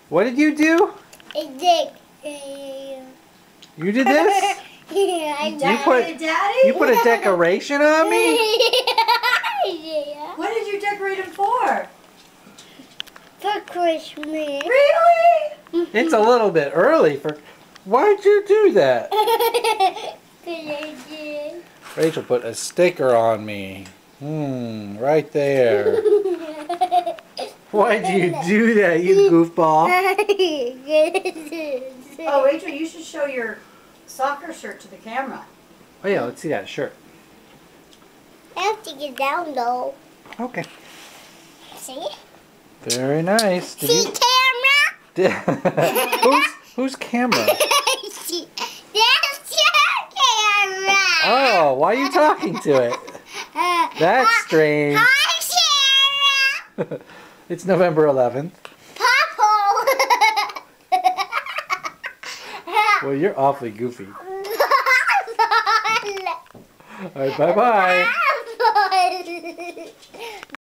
What did you do? I You did this? did. You put a decoration on me? Yeah. What did you decorate him for? For Christmas. Really? It's a little bit early for... Why'd you do that? I did. Rachel put a sticker on me. Right there. Why'd you do that, you goofball? Oh, Rachel, you should show your soccer shirt to the camera. Oh yeah, let's see that shirt. I have to get down though. Okay. See? Very nice. Did See you... camera? whose camera? That's your camera. Oh, why are you talking to it? That's strange. Hi, Sarah. It's November 11th. Papa. Well, you're awfully goofy. All right, bye-bye.